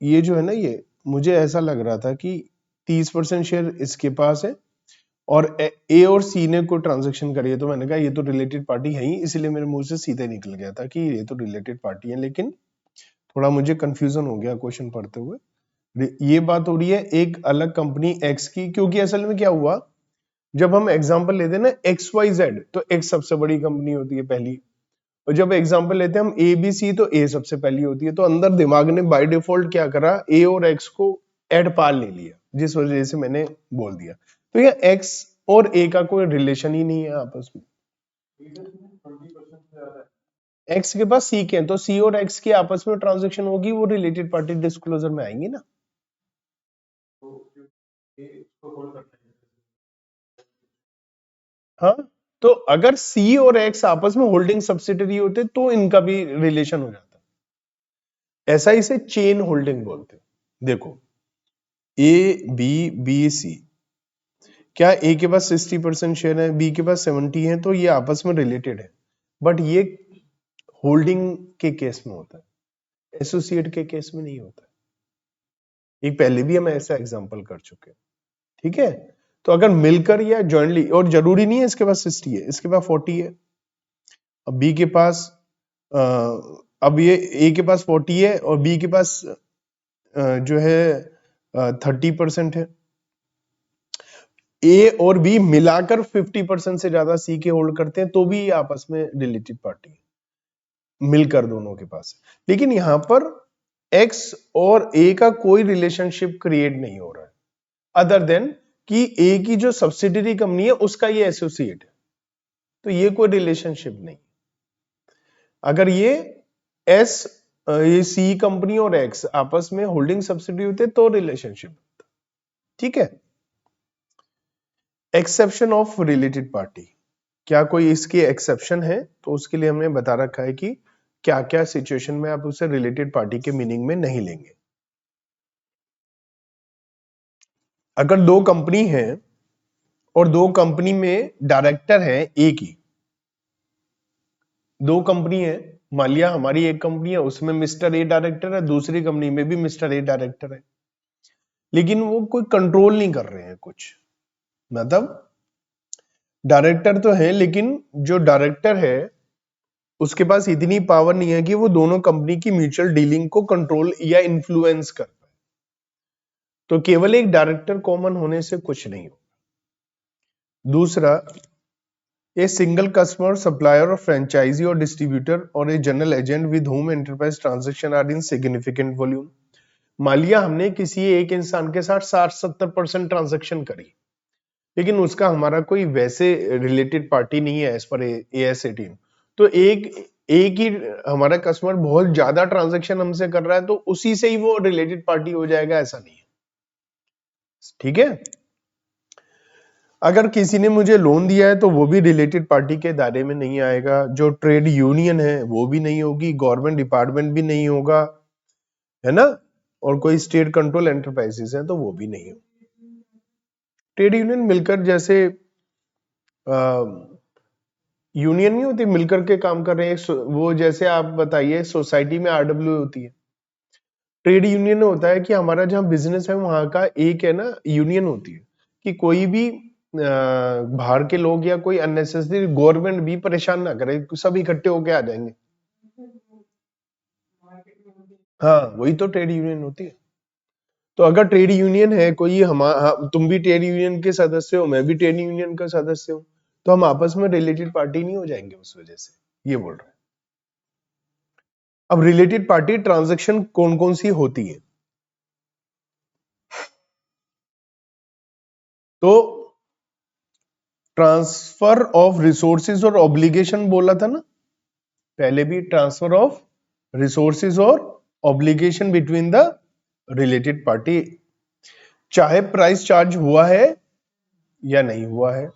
ये जो है ना, ये मुझे ऐसा लग रहा था कि 30% शेयर इसके पास है और ए और सी ने कोई ट्रांजैक्शन करी है, तो मैंने कहा ये तो रिलेटेड पार्टी है ही, इसलिए मेरे मुंह से सीधे निकल गया था कि ये तो रिलेटेड पार्टी है। लेकिन थोड़ा मुझे कंफ्यूजन हो गया क्वेश्चन पढ़ते हुए। ये बात हो रही है एक अलग कंपनी एक्स की, क्योंकि असल में क्या हुआ, जब हम एग्जांपल लेते हैं ना एक्स वाई जेड, तो एक्स सबसे बड़ी कंपनी होती है पहली, और जब एग्जांपल लेते हैं हम ए बी सी, तो ए सबसे पहली होती है। तो अंदर दिमाग ने बाय डिफॉल्ट क्या करा, ए और एक्स को एड पाल ले लिया, जिस वजह से मैंने बोल दिया। तो ये एक्स और ए का कोई रिलेशन ही नहीं है आपस में। एक्स के पास सी के हैं, तो सी और एक्स की आपस में ट्रांजेक्शन होगी, वो रिलेटेड पार्टी डिस्क्लोजर में आएंगी ना। हाँ, तो अगर सी और एक्स आपस में होल्डिंग सब्सिडरी होते तो इनका भी रिलेशन हो जाता। ऐसा इसे चेन होल्डिंग बोलते हैं। देखो ए बी बी सी, क्या ए के पास 60% शेयर है, बी के पास 70 है, तो ये आपस में रिलेटेड है, बट ये होल्डिंग के केस में होता है, एसोसिएट के केस में नहीं होता है। एक पहले भी हम ऐसा एग्जांपल कर चुके हैं, ठीक है। तो अगर मिलकर या जॉइंटली, और जरूरी नहीं है इसके पास 60 है, इसके पास 40 है, अब बी के पास अब ये ए के पास 40 है और बी के पास जो है 30% है, ए और बी मिलाकर 50% से ज्यादा सी के होल्ड करते हैं, तो भी ये आपस में रिलेटेड पार्टी है, मिलकर दोनों के पास। लेकिन यहां पर एक्स और ए का कोई रिलेशनशिप क्रिएट नहीं हो रहा है, अदर देन कि ए की जो सब्सिडरी कंपनी है उसका ये एसोसिएट है, तो ये कोई रिलेशनशिप नहीं। अगर ये एस ये सी कंपनी और एक्स आपस में होल्डिंग सब्सिडी होते तो रिलेशनशिप, ठीक है। एक्सेप्शन ऑफ रिलेटेड पार्टी, क्या कोई इसकी एक्सेप्शन है? तो उसके लिए हमने बता रखा है कि क्या क्या सिचुएशन में आप उसे रिलेटेड पार्टी के मीनिंग में नहीं लेंगे। अगर दो कंपनी है और दो कंपनी में डायरेक्टर है एक ही, दो कंपनी है, मान लिया हमारी एक कंपनी है उसमें मिस्टर ए डायरेक्टर है, दूसरी कंपनी में भी मिस्टर ए डायरेक्टर है, लेकिन वो कोई कंट्रोल नहीं कर रहे हैं कुछ, मतलब डायरेक्टर तो है लेकिन जो डायरेक्टर है उसके पास इतनी पावर नहीं है कि वो दोनों कंपनी की म्यूचुअल डीलिंग को कंट्रोल या इन्फ्लुएंस कर पाए। तो केवल एक डायरेक्टर कॉमन होने से कुछ नहीं होगा। दूसरा, ए सिंगल कस्टमर, सप्लायर और फ्रेंचाइजी और डिस्ट्रीब्यूटर और a general agent with whom enterprise transaction are in significant volume. मान लिया हमने किसी एक इंसान के साथ 60-70% ट्रांजैक्शन करी, लेकिन उसका हमारा कोई वैसे रिलेटेड पार्टी नहीं है एज पर AS 18, तो एक ही हमारा कस्टमर बहुत ज्यादा ट्रांजैक्शन हमसे कर रहा है तो उसी से ही वो रिलेटेड पार्टी हो जाएगा, ऐसा नहीं है, ठीक है। अगर किसी ने मुझे लोन दिया है तो वो भी रिलेटेड पार्टी के दायरे में नहीं आएगा, जो ट्रेड यूनियन है वो भी नहीं होगी, गवर्नमेंट डिपार्टमेंट भी नहीं होगा, है ना, और कोई स्टेट कंट्रोल एंटरप्राइजेस है तो वो भी नहीं होगा। ट्रेड यूनियन मिलकर, जैसे यूनियन नहीं होती मिलकर के काम कर रहे हैं, वो जैसे आप बताइए सोसाइटी में RWA होती है, ट्रेड यूनियन होता है कि हमारा जहां बिजनेस है वहां का एक है ना यूनियन होती है कि कोई भी बाहर के लोग या कोई अननेसेसरी गवर्नमेंट भी परेशान ना करे, सब इकट्ठे होके आ जाएंगे। हाँ, वही तो ट्रेड यूनियन होती है। तो अगर ट्रेड यूनियन है कोई, तुम भी ट्रेड यूनियन के सदस्य हो, मैं भी ट्रेड यूनियन का सदस्य हूँ, तो हम आपस में रिलेटेड पार्टी नहीं हो जाएंगे उस वजह से, ये बोल रहे हैं। अब रिलेटेड पार्टी ट्रांजैक्शन कौन कौन सी होती है? तो ट्रांसफर ऑफ रिसोर्सेज और ऑब्लिगेशन बोला था ना पहले भी, ट्रांसफर ऑफ रिसोर्सेज और obligation between the related party, चाहे प्राइस चार्ज हुआ है या नहीं हुआ है।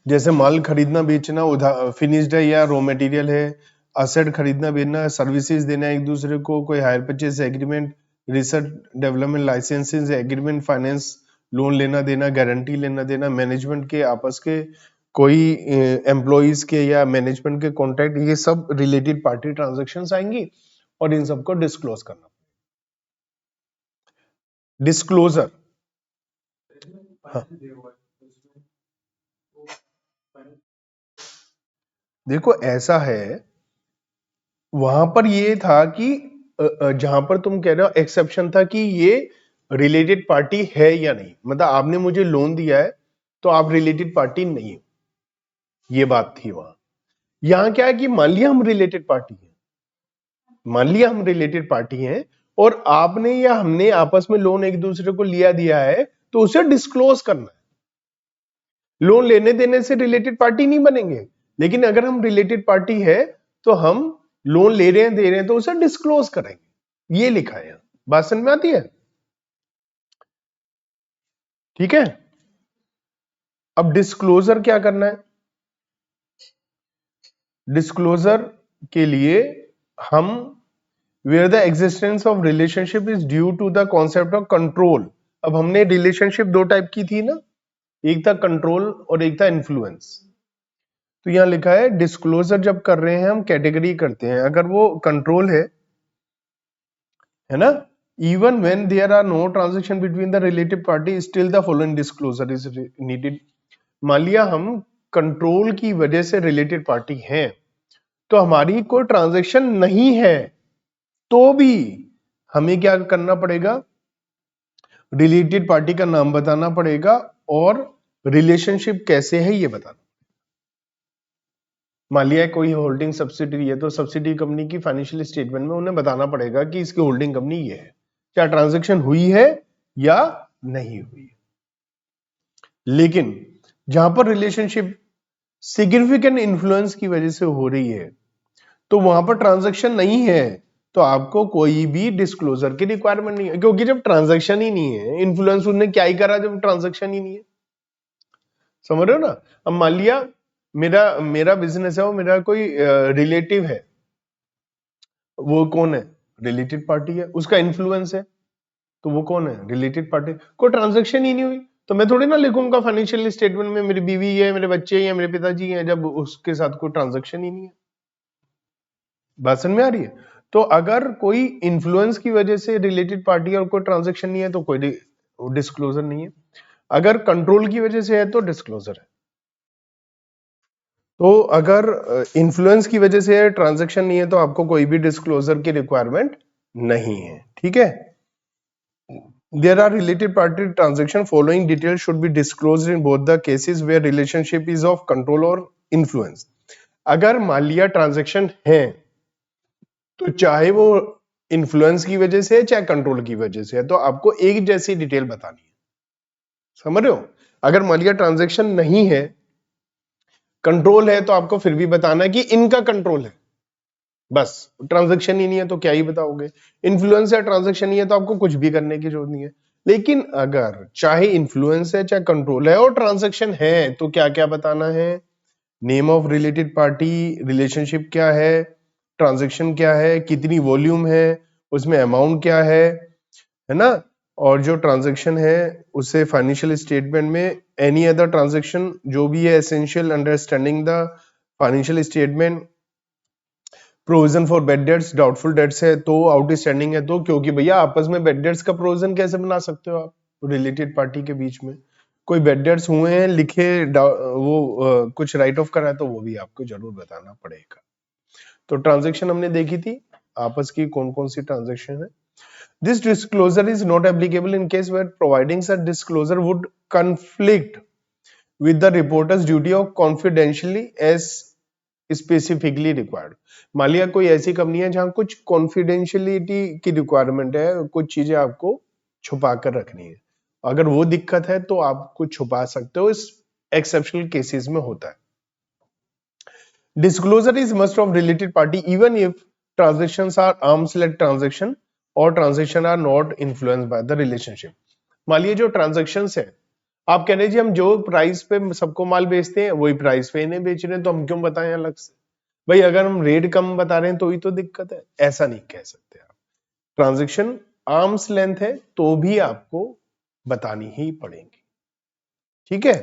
जैसे माल खरीदना बेचना फिनिश्ड है या रॉ मटेरियल है, असेट खरीदना बेचना, सर्विसेज देना एक दूसरे को, कोई hire purchase agreement, research development licences agreement, finance loan लेना देना, गारंटी लेना देना, मैनेजमेंट के आपस के कोई एम्प्लॉइज के या मैनेजमेंट के कॉन्ट्रैक्ट, ये सब रिलेटेड पार्टी ट्रांजैक्शंस आएंगी और इन सबको डिस्क्लोज करना। डिस्क्लोजर, हाँ देखो ऐसा है, वहां पर ये था कि जहां पर तुम कह रहे हो एक्सेप्शन था कि ये रिलेटेड पार्टी है या नहीं, मतलब आपने मुझे लोन दिया है तो आप रिलेटेड पार्टी नहीं हो, ये बात थी वहां। यहां क्या है कि मान लिया हम रिलेटेड पार्टी हैं, मान लिया हम रिलेटेड पार्टी हैं और आपने या हमने आपस में लोन एक दूसरे को लिया दिया है तो उसे डिस्क्लोज करना है। लोन लेने देने से रिलेटेड पार्टी नहीं बनेंगे, लेकिन अगर हम रिलेटेड पार्टी है तो हम लोन ले रहे हैं दे रहे हैं तो उसे डिस्क्लोज करेंगे, ये लिखा है। बात समझ में आती है? ठीक है। अब डिस्क्लोजर क्या करना है? डिस्क्लोजर के लिए हम where the existence of relationship is due to the concept of control. अब हमने रिलेशनशिप दो टाइप की थी ना, एक था कंट्रोल और एक था इन्फ्लुएंस। तो यहां लिखा है डिस्क्लोजर जब कर रहे हैं हम कैटेगरी करते हैं, अगर वो कंट्रोल है ना, even when there are no transaction between the related party still the following disclosure is needed. मान लिया हम कंट्रोल की वजह से रिलेटेड पार्टी हैं तो हमारी कोई ट्रांजैक्शन नहीं है तो भी हमें क्या करना पड़ेगा? रिलेटेड पार्टी का नाम बताना पड़ेगा और रिलेशनशिप कैसे है ये बताना। मान लिया कोई होल्डिंग सब्सिडरी है तो सब्सिडरी कंपनी की फाइनेंशियल स्टेटमेंट में उन्हें बताना पड़ेगा कि इसकी होल्डिंग कंपनी ये है, क्या ट्रांजैक्शन हुई है या नहीं हुई है। लेकिन जहां पर रिलेशनशिप सिग्निफिकेंट इन्फ्लुएंस की वजह से हो रही है तो वहां पर ट्रांजैक्शन नहीं है, तो आपको कोई भी डिस्क्लोजर की रिक्वायरमेंट नहीं है, क्योंकि जब ट्रांजैक्शन ही नहीं है, इन्फ्लुएंस उन्होंने क्या ही करा जब ट्रांजैक्शन ही नहीं है। समझ रहे हो ना? अब मान लिया मेरा मेरा बिजनेस है, वो मेरा कोई रिलेटिव है, वो कौन है? रिलेटेड पार्टी है, उसका इन्फ्लुएंस है, तो वो कौन है? Related party. कोई ट्रांजैक्शन ही नहीं हुई, तो मैं थोड़ी ना लिखूंगा फाइनेंशियल स्टेटमेंट में मेरी बीवी है, मेरे बच्चे हैं, मेरे पिताजी हैं, जब उसके साथ कोई ट्रांजैक्शन ही नहीं है। बात समझ में आ रही है? तो अगर कोई इन्फ्लुएंस की वजह से रिलेटेड पार्टी है और कोई ट्रांजैक्शन नहीं है, तो कोई डिस्क्लोजर नहीं है। अगर कंट्रोल की वजह से है तो डिस्क्लोजर है। तो अगर इन्फ्लुएंस की वजह से ट्रांजैक्शन नहीं है, तो आपको कोई भी डिस्क्लोजर की रिक्वायरमेंट नहीं है। ठीक है? There are related party transaction. Following details should be disclosed in both the cases where relationship is of control or influence. अगर मान लिया ट्रांजैक्शन है, तो चाहे वो इन्फ्लुएंस की वजह से है चाहे कंट्रोल की वजह से है, तो आपको एक जैसी डिटेल बतानी है। समझ रहे हो? अगर मान लिया ट्रांजैक्शन नहीं है, कंट्रोल है, तो आपको फिर भी बताना है कि इनका कंट्रोल है। बस ट्रांजैक्शन ही नहीं है तो क्या ही बताओगे? इन्फ्लुएंस है, ट्रांजैक्शन नहीं है, तो आपको कुछ भी करने की जरूरत नहीं है। लेकिन अगर चाहे इन्फ्लुएंस है चाहे कंट्रोल है और ट्रांजैक्शन है, तो क्या क्या बताना है? Name of related party, relationship क्या है, ट्रांजैक्शन क्या है, कितनी वॉल्यूम है, उसमें अमाउंट क्या है ना? और जो ट्रांजैक्शन है उसे फाइनेंशियल स्टेटमेंट में एनी अदर ट्रांजैक्शन जो भी है essential understanding the financial statement, provision for bad debts, doubtful debts है तो, आउटस्टैंडिंग है तो, क्योंकि भैया आपस में बेड डेट्स का प्रोविजन कैसे बना सकते हो आप रिलेटेड पार्टी के बीच में? कोई बेड डेट्स हुए हैं लिखे, कुछ राइट ऑफ करा है, तो वो भी आपको जरूर बताना पड़ेगा। तो ट्रांजैक्शन हमने देखी थी, आपस की कौन कौन सी ट्रांजैक्शन है। This disclosure is not applicable in case where providing such disclosure would conflict with the reporter's duty of confidentially as specifically required. मान लिया कोई ऐसी कंपनी है जहां कुछ कॉन्फिडेंशियलिटी की रिक्वायरमेंट है, कुछ चीजें आपको छुपा कर रखनी है, अगर वो दिक्कत है तो आप कुछ छुपा सकते हो, इस एक्सेप्शनल केसेस में होता है। Disclosure is must of related party even if transactions are arms length transaction और transaction are not influenced by the relationship. मान लीजिए जो ट्रांजेक्शंस है, आप कह रहे जी हम जो प्राइस पे सबको माल बेचते हैं वही प्राइस पे इन्हें बेच रहे हैं, तो हम क्यों बताएं अलग से? भाई अगर हम रेट कम बता रहे हैं तो ही तो दिक्कत है, ऐसा नहीं कह सकते आप। ट्रांजैक्शन आर्म्स लेंथ है तो भी आपको बतानी ही पड़ेगी। ठीक है?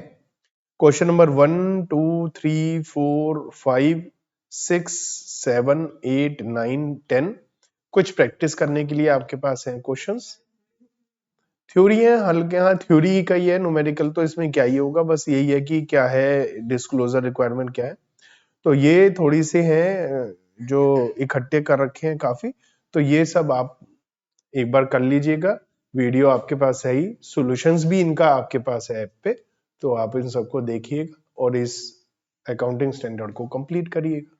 क्वेश्चन नंबर 1 2 3 4 5 6 7 8 9 10 कुछ प्रैक्टिस करने के लिए आपके पास हैं क्वेश्चंस। थ्योरी है हल्के, हाँ थ्योरी का ही है, न्यूमेरिकल तो इसमें क्या ही होगा, बस यही है कि क्या है डिस्क्लोजर रिक्वायरमेंट क्या है। तो ये थोड़ी सी है जो इकट्ठे कर रखे हैं काफी, तो ये सब आप एक बार कर लीजिएगा। वीडियो आपके पास है ही, सॉल्यूशंस भी इनका आपके पास है ऐप पे, तो आप इन सबको देखिएगा और इस अकाउंटिंग स्टैंडर्ड को कंप्लीट करिएगा।